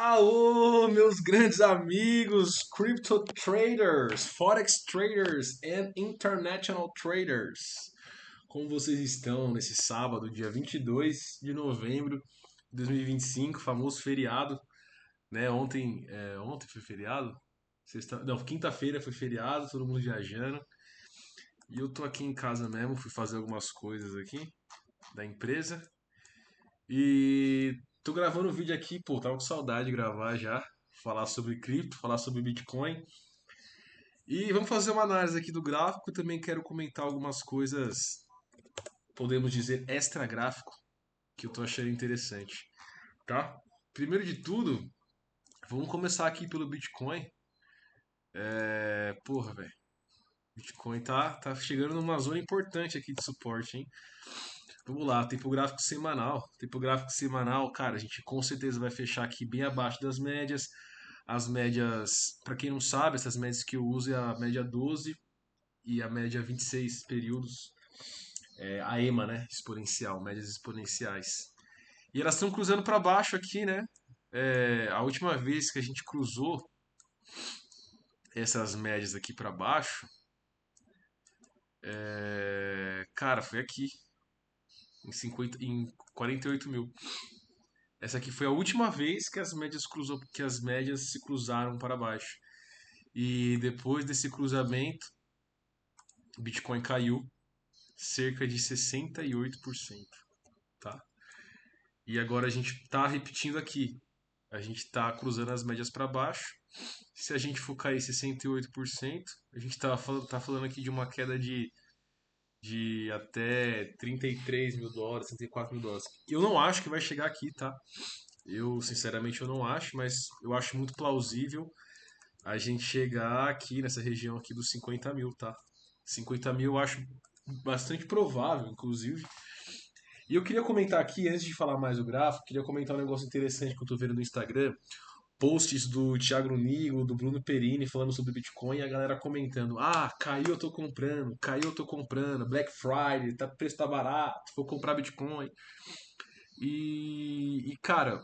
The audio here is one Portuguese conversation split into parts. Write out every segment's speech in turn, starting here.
Alô, meus grandes amigos, crypto traders, forex traders and international traders. Como vocês estão nesse sábado, dia 22 de novembro de 2025, famoso feriado, né? Ontem foi feriado? Não, quinta-feira foi feriado, todo mundo viajando. E eu tô aqui em casa mesmo, fui fazer algumas coisas aqui da empresa. E tô gravando um vídeo aqui, pô, tava com saudade de gravar já. Falar sobre cripto, falar sobre Bitcoin. E vamos fazer uma análise aqui do gráfico. Também quero comentar algumas coisas, podemos dizer, extra gráfico, que eu tô achando interessante, tá? Primeiro de tudo, vamos começar aqui pelo Bitcoin. Porra, velho. Bitcoin tá chegando numa zona importante aqui de suporte, hein? Vamos lá, tempo gráfico semanal. Tempo gráfico semanal, cara, a gente com certeza vai fechar aqui bem abaixo das médias. As médias, para quem não sabe, essas médias que eu uso é a média 12 e a média 26 períodos, a EMA, né? Exponencial, médias exponenciais. E elas estão cruzando para baixo aqui, né? A última vez que a gente cruzou essas médias aqui para baixo, cara, foi aqui, em 48 mil. Essa aqui foi a última vez que que as médias se cruzaram para baixo. E depois desse cruzamento, o Bitcoin caiu cerca de 68%, tá? E agora a gente está repetindo aqui. A gente está cruzando as médias para baixo. Se a gente for cair 68%, a gente tá falando aqui de uma queda de até 33 mil dólares, 34 mil dólares. Eu não acho que vai chegar aqui, tá? Sinceramente, eu não acho, mas eu acho muito plausível a gente chegar aqui nessa região aqui dos 50 mil, tá? 50 mil eu acho bastante provável, inclusive. E eu queria comentar aqui, antes de falar mais do gráfico, queria comentar um negócio interessante que eu tô vendo no Instagram. Posts do Thiago Nigo, do Bruno Perini falando sobre Bitcoin e a galera comentando: Ah, caiu, eu tô comprando, caiu, eu tô comprando, Black Friday, preço tá barato, vou comprar Bitcoin. Cara,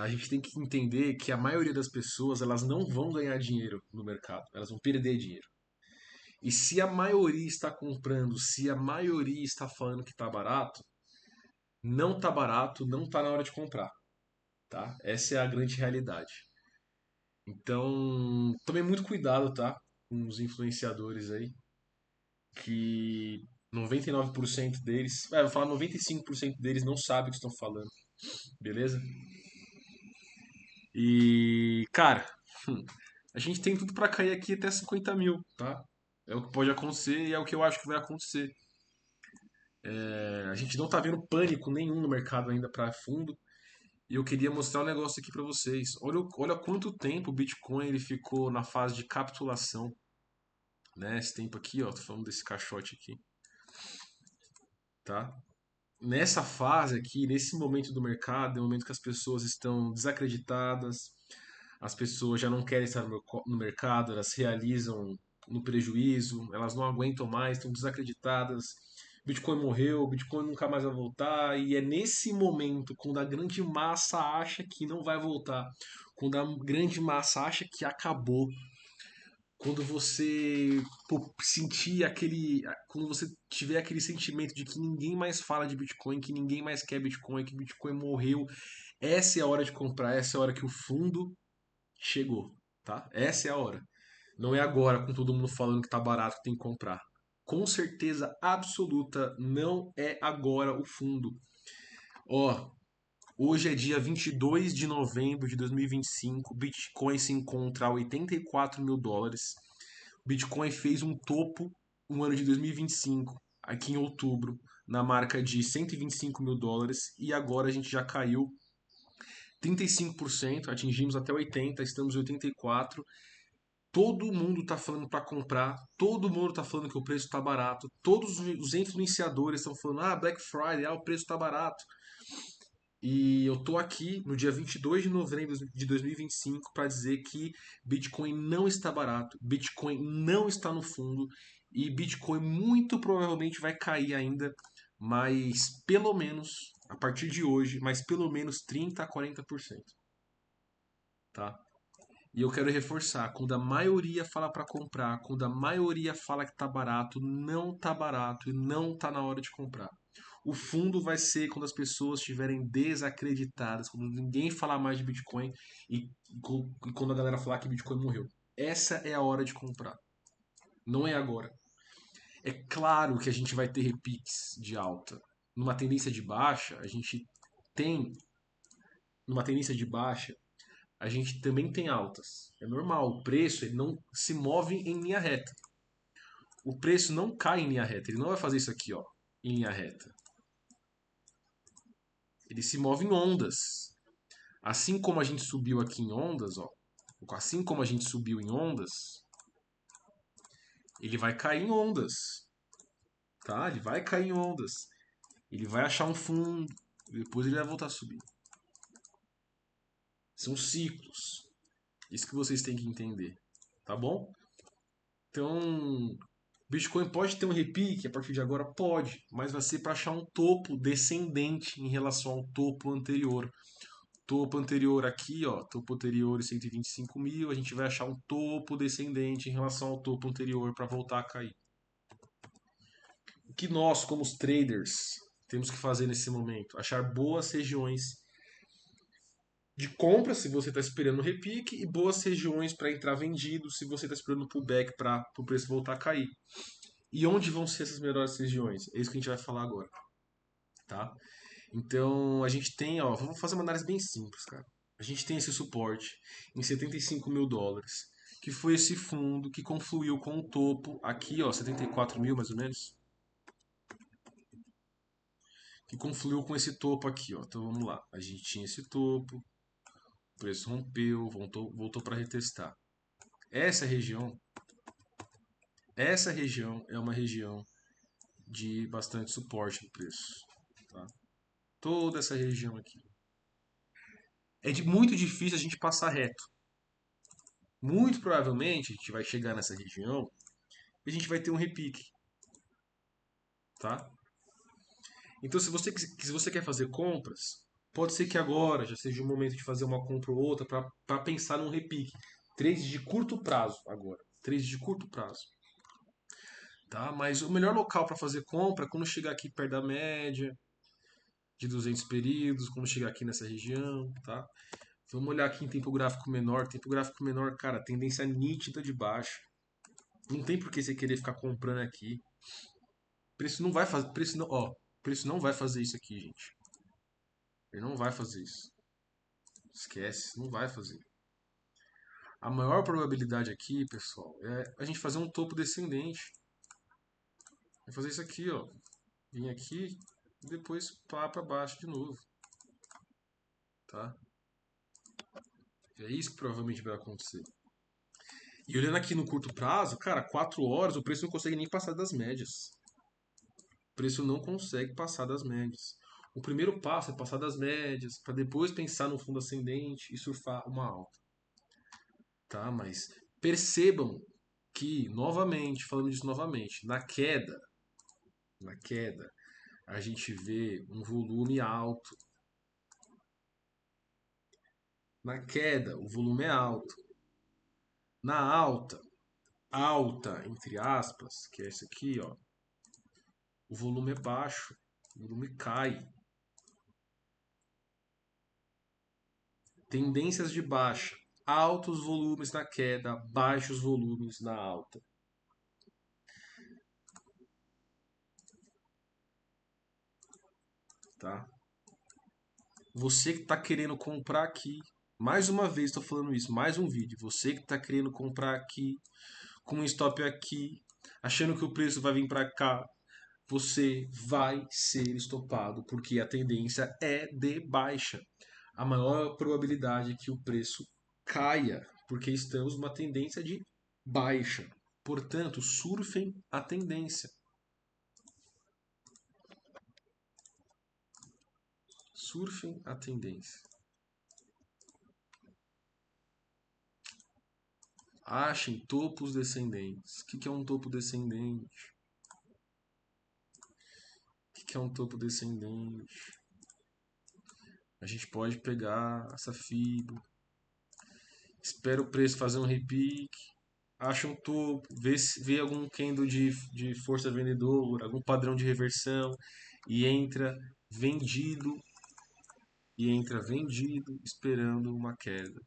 a gente tem que entender que a maioria das pessoas elas não vão ganhar dinheiro no mercado, elas vão perder dinheiro. E se a maioria está comprando, se a maioria está falando que está barato, não está barato, não está na hora de comprar, tá? Essa é a grande realidade. Então, tome muito cuidado, tá? Com os influenciadores aí, que 99% deles, vou falar 95% deles não sabem o que estão falando, beleza? E, cara, a gente tem tudo para cair aqui até 50 mil, tá? É o que pode acontecer e é o que eu acho que vai acontecer. A gente não tá vendo pânico nenhum no mercado ainda para fundo. E eu queria mostrar um negócio aqui para vocês. Olha quanto tempo o Bitcoin ele ficou na fase de capitulação, né? Esse tempo aqui, ó, tô falando desse caixote aqui, tá? Nessa fase aqui, nesse momento do mercado, é o momento que as pessoas estão desacreditadas, as pessoas já não querem estar no mercado, elas realizam no prejuízo, elas não aguentam mais, estão desacreditadas. Bitcoin morreu, Bitcoin nunca mais vai voltar, e é nesse momento, quando a grande massa acha que não vai voltar, quando a grande massa acha que acabou, quando você sentir aquele. Quando você tiver aquele sentimento de que ninguém mais fala de Bitcoin, que ninguém mais quer Bitcoin, que Bitcoin morreu, essa é a hora de comprar, essa é a hora que o fundo chegou, tá? Essa é a hora. Não é agora com todo mundo falando que tá barato que tem que comprar. Com certeza absoluta, não é agora o fundo. Ó, hoje é dia 22 de novembro de 2025, Bitcoin se encontra a 84 mil dólares. Bitcoin fez um topo no ano de 2025, aqui em outubro, na marca de 125 mil dólares, e agora a gente já caiu 35%, atingimos até 80%, estamos em 84%. Todo mundo está falando para comprar, todo mundo está falando que o preço está barato, todos os influenciadores estão falando, Black Friday, o preço está barato. E eu tô aqui no dia 22 de novembro de 2025 para dizer que Bitcoin não está barato, Bitcoin não está no fundo e Bitcoin muito provavelmente vai cair ainda, mas pelo menos a partir de hoje, mais pelo menos 30 a 40%, tá? E eu quero reforçar, quando a maioria fala para comprar, quando a maioria fala que tá barato, não tá barato e não tá na hora de comprar. O fundo vai ser quando as pessoas estiverem desacreditadas, quando ninguém falar mais de Bitcoin e quando a galera falar que Bitcoin morreu. Essa é a hora de comprar. Não é agora. É claro que a gente vai ter repiques de alta. Numa tendência de baixa, a gente tem. Numa tendência de baixa, a gente também tem altas. É normal. O preço ele não se move em linha reta. O preço não cai em linha reta. Ele não vai fazer isso aqui, ó, em linha reta. Ele se move em ondas. Assim como a gente subiu aqui em ondas, ó. Assim como a gente subiu em ondas, ele vai cair em ondas, tá? Ele vai cair em ondas. Ele vai achar um fundo, depois ele vai voltar a subir. São ciclos. Isso que vocês têm que entender, tá bom? Então, Bitcoin pode ter um repique a partir de agora? Pode, mas vai ser para achar um topo descendente em relação ao topo anterior. Topo anterior aqui, ó, topo anterior 125 mil, a gente vai achar um topo descendente em relação ao topo anterior para voltar a cair. O que nós, como os traders, temos que fazer nesse momento? Achar boas regiões de compra se você está esperando o repique e boas regiões para entrar vendido se você está esperando o pullback para o preço voltar a cair. E onde vão ser essas melhores regiões? É isso que a gente vai falar agora, tá? Então a gente tem, ó, vamos fazer uma análise bem simples, cara. A gente tem esse suporte em 75 mil dólares, que foi esse fundo que confluiu com o topo aqui, ó, 74 mil mais ou menos, que confluiu com esse topo aqui, ó. Então vamos lá, a gente tinha esse topo, o preço rompeu, voltou para retestar. Essa região, essa região é uma região de bastante suporte no preço, tá? Toda essa região aqui. Muito difícil a gente passar reto. Muito provavelmente a gente vai chegar nessa região e a gente vai ter um repique, tá? Então se você quer fazer compras, pode ser que agora já seja o momento de fazer uma compra ou outra para pensar num repique. Trades de curto prazo agora. Trades de curto prazo. Tá? Mas o melhor local para fazer compra é quando chegar aqui perto da média de 200 períodos, quando chegar aqui nessa região, tá? Vamos olhar aqui em tempo gráfico menor. Tempo gráfico menor, cara, tendência nítida de baixo. Não tem por que você querer ficar comprando aqui. Preço não vai fazer, preço não, ó, preço não vai fazer isso aqui, gente. Ele não vai fazer isso. Esquece, não vai fazer. A maior probabilidade aqui, pessoal, é a gente fazer um topo descendente. Vai fazer isso aqui, ó. Vir aqui e depois pá para baixo de novo, tá? É isso que provavelmente vai acontecer. E olhando aqui no curto prazo, cara, 4 horas o preço não consegue nem passar das médias. O preço não consegue passar das médias. O primeiro passo é passar das médias, para depois pensar no fundo ascendente e surfar uma alta, tá? Mas percebam que, novamente, falando disso novamente, na queda, a gente vê um volume alto. Na queda, o volume é alto. Na alta, alta, entre aspas, que é esse aqui, ó, o volume é baixo, o volume cai. Tendências de baixa, altos volumes na queda, baixos volumes na alta. Tá? Você que está querendo comprar aqui, mais uma vez estou falando isso, mais um vídeo. Você que está querendo comprar aqui, com um stop aqui, achando que o preço vai vir para cá, você vai ser estopado, porque a tendência é de baixa. A maior probabilidade é que o preço caia, porque estamos numa tendência de baixa. Portanto, surfem a tendência. Surfem a tendência. Achem topos descendentes. O que é um topo descendente? O que é um topo descendente? A gente pode pegar essa FIBO, espera o preço fazer um repique, acha um topo, vê algum candle de força vendedora, algum padrão de reversão e vendido, entra vendido, esperando uma queda.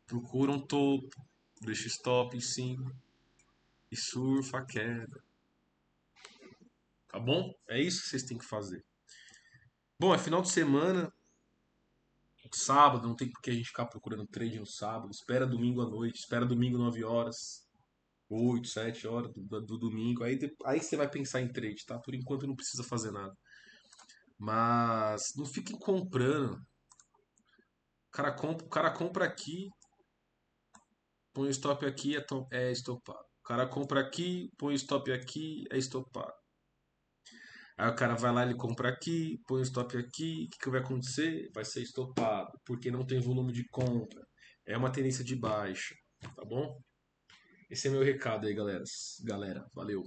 Procura um topo, deixa stop em cima e surfa a queda. Tá bom? É isso que vocês têm que fazer. Bom, é final de semana, sábado, não tem por que a gente ficar procurando trade no sábado. Espera domingo à noite, espera domingo 9 horas, 8, 7 horas do domingo. Aí você vai pensar em trade, tá? Por enquanto não precisa fazer nada. Mas não fiquem comprando. O cara compra aqui, põe o stop aqui, é estopado. O cara compra aqui, põe o stop aqui, é estopado. Aí o cara vai lá, ele compra aqui, põe o stop aqui, o que, que vai acontecer? Vai ser estopado, porque não tem volume de compra. É uma tendência de baixa, tá bom? Esse é meu recado aí, galera. Galera, valeu.